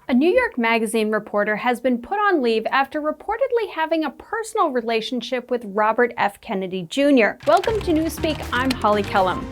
A New York Magazine reporter has been put on leave after reportedly having a personal relationship with Robert F. Kennedy Jr. Welcome to Newspeak, I'm Holly Kellum.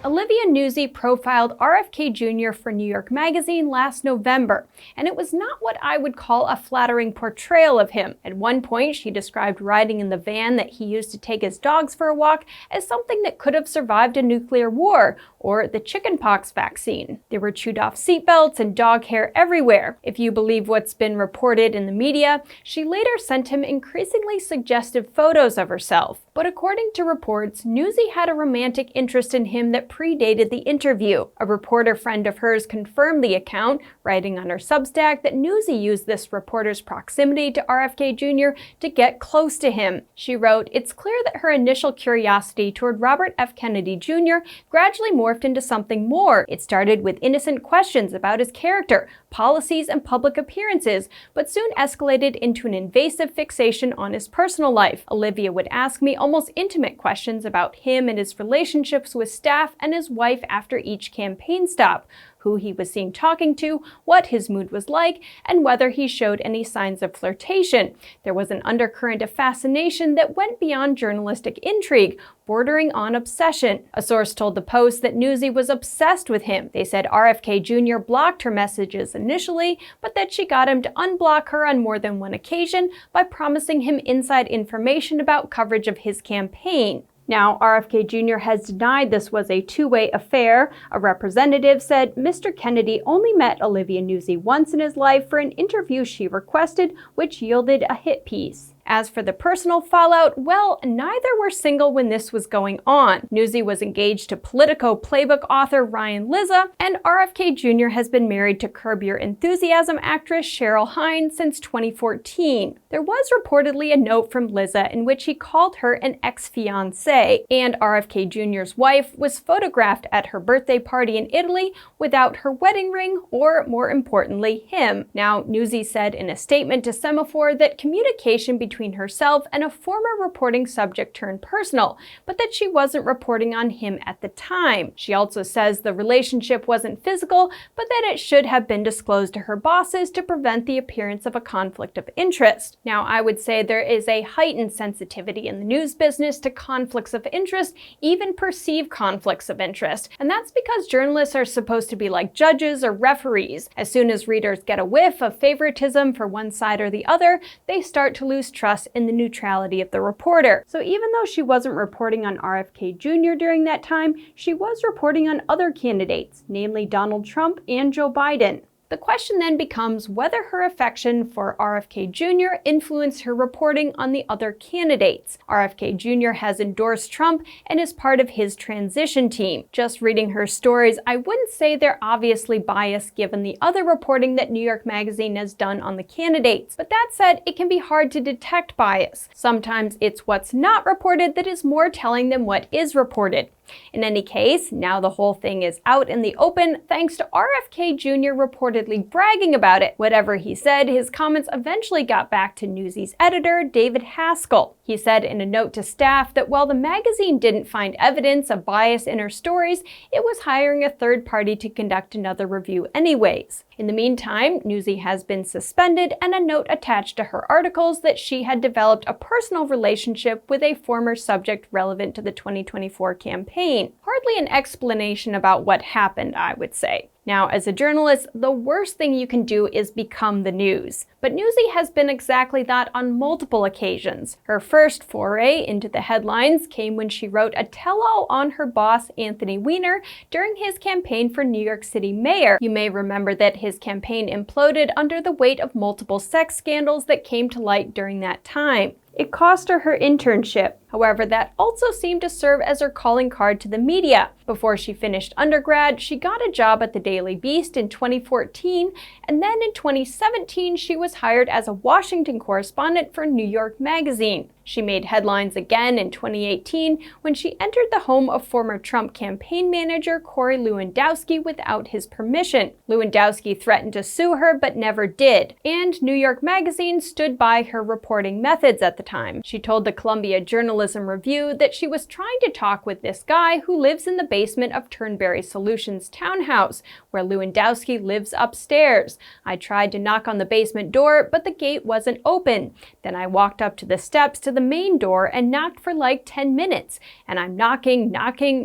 Olivia Nuzzi profiled RFK Jr. for New York Magazine last November, and it was not what I would call a flattering portrayal of him. At one point, she described riding in the van that he used to take his dogs for a walk as something that could have survived a nuclear war or the chickenpox vaccine. There were chewed-off seatbelts and dog hair everywhere. If you believe what's been reported in the media, she later sent him increasingly suggestive photos of herself. But according to reports, Nuzzi had a romantic interest in him that predated the interview. A reporter friend of hers confirmed the account, writing on her Substack that Nuzzi used this reporter's proximity to RFK Jr. to get close to him. She wrote, "It's clear that her initial curiosity toward Robert F. Kennedy Jr. gradually morphed into something more. It started with innocent questions about his character, policies, and public appearances, but soon escalated into an invasive fixation on his personal life. Olivia would ask me almost intimate questions about him and his relationships with staff and his wife after each campaign stop, who he was seen talking to, what his mood was like, and whether he showed any signs of flirtation. There was an undercurrent of fascination that went beyond journalistic intrigue, bordering on obsession." A source told the Post that Nuzzi was obsessed with him. They said RFK Jr. blocked her messages initially, but that she got him to unblock her on more than one occasion by promising him inside information about coverage of his campaign. Now, RFK Jr. has denied this was a two-way affair. A representative said Mr. Kennedy only met Olivia Nuzzi once in his life for an interview she requested, which yielded a hit piece. As for the personal fallout, well, neither were single when this was going on. Nuzzi was engaged to Politico playbook author Ryan Lizza, and RFK Jr. has been married to Curb Your Enthusiasm actress Cheryl Hines since 2014. There was reportedly a note from Lizza in which he called her an ex-fiancée, and RFK Jr.'s wife was photographed at her birthday party in Italy without her wedding ring or, more importantly, him. Now, Nuzzi said in a statement to Semaphore that communication between herself and a former reporting subject turned personal, but that she wasn't reporting on him at the time. She also says the relationship wasn't physical, but that it should have been disclosed to her bosses to prevent the appearance of a conflict of interest. Now, I would say there is a heightened sensitivity in the news business to conflicts of interest, even perceived conflicts of interest, and that's because journalists are supposed to be like judges or referees. As soon as readers get a whiff of favoritism for one side or the other, they start to lose trust in the neutrality of the reporter. So even though she wasn't reporting on RFK Jr. during that time, she was reporting on other candidates, namely Donald Trump and Joe Biden. The question then becomes whether her affection for RFK Jr. influenced her reporting on the other candidates. RFK Jr. has endorsed Trump and is part of his transition team. Just reading her stories, I wouldn't say they're obviously biased given the other reporting that New York Magazine has done on the candidates. But that said, it can be hard to detect bias. Sometimes it's what's not reported that is more telling than what is reported. In any case, now the whole thing is out in the open thanks to RFK Jr. reportedly bragging about it. Whatever he said, his comments eventually got back to Newsy's editor, David Haskell. He said in a note to staff that while the magazine didn't find evidence of bias in her stories, it was hiring a third party to conduct another review anyways. In the meantime, Nuzzi has been suspended and a note attached to her articles that she had developed a personal relationship with a former subject relevant to the 2024 campaign. Hardly an explanation about what happened, I would say. Now, as a journalist, the worst thing you can do is become the news. But Nuzzi has been exactly that on multiple occasions. Her first foray into the headlines came when she wrote a tell-all on her boss, Anthony Weiner, during his campaign for New York City mayor. You may remember that his campaign imploded under the weight of multiple sex scandals that came to light during that time. It cost her her internship. However, that also seemed to serve as her calling card to the media. Before she finished undergrad, she got a job at the Daily Beast in 2014, and then in 2017 she was hired as a Washington correspondent for New York Magazine. She made headlines again in 2018 when she entered the home of former Trump campaign manager Corey Lewandowski without his permission. Lewandowski threatened to sue her but never did, and New York Magazine stood by her reporting methods at the time. She told the Columbia Journalism Review that she was trying to talk with this guy who lives in the basement of Turnberry Solutions townhouse, where Lewandowski lives upstairs. I tried to knock on the basement door, but the gate wasn't open. Then I walked up to the steps to the main door and knocked for like 10 minutes. And I'm knocking,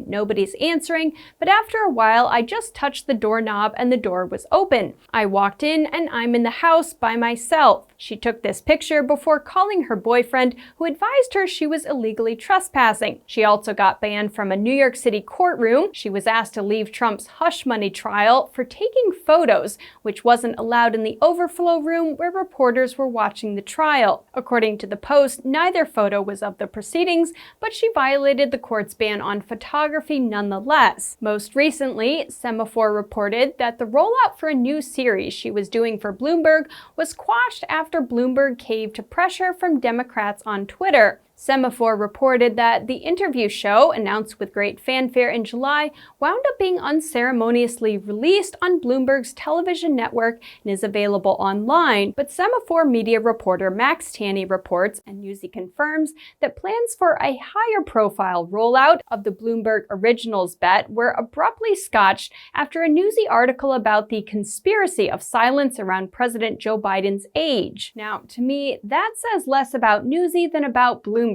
nobody's answering, but after a while I just touched the doorknob and the door was open. I walked in and I'm in the house by myself. She took this picture before calling her boyfriend, who advised her she was illegally trespassing. She also got banned from a New York City courtroom. She was asked to leave Trump's hush money trial for taking photos, which wasn't allowed in the overflow room where reporters were watching the trial. According to the Post, neither photo was of the proceedings, but she violated the court's ban on photography nonetheless. Most recently, Semaphore reported that the rollout for a new series she was doing for Bloomberg was quashed after Bloomberg caved to pressure from Democrats on Twitter. Semaphore reported that the interview show, announced with great fanfare in July, wound up being unceremoniously released on Bloomberg's television network and is available online. But Semaphore media reporter Max Tanney reports, and Newsy confirms, that plans for a higher profile rollout of the Bloomberg Originals bet were abruptly scotched after a Newsy article about the conspiracy of silence around President Joe Biden's age. Now, to me, that says less about Newsy than about Bloomberg.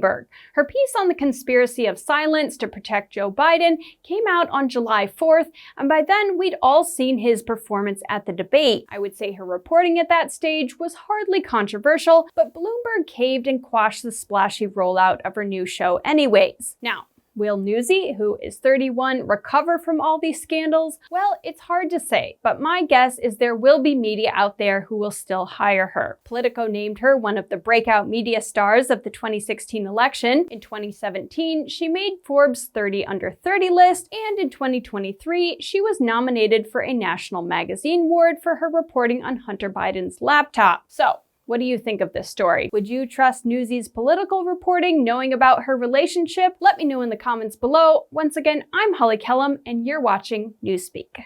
Her piece on the conspiracy of silence to protect Joe Biden came out on July 4th, and by then we'd all seen his performance at the debate. I would say her reporting at that stage was hardly controversial, but Bloomberg caved and quashed the splashy rollout of her new show anyways. Now, will Newsy, who is 31, recover from all these scandals? Well, it's hard to say, but my guess is there will be media out there who will still hire her. Politico named her one of the breakout media stars of the 2016 election. In 2017, she made Forbes' 30 Under 30 list, and in 2023, she was nominated for a National Magazine Award for her reporting on Hunter Biden's laptop. So, what do you think of this story? Would you trust Newsy's political reporting, knowing about her relationship? Let me know in the comments below. Once again, I'm Holly Kellum, and you're watching Newspeak.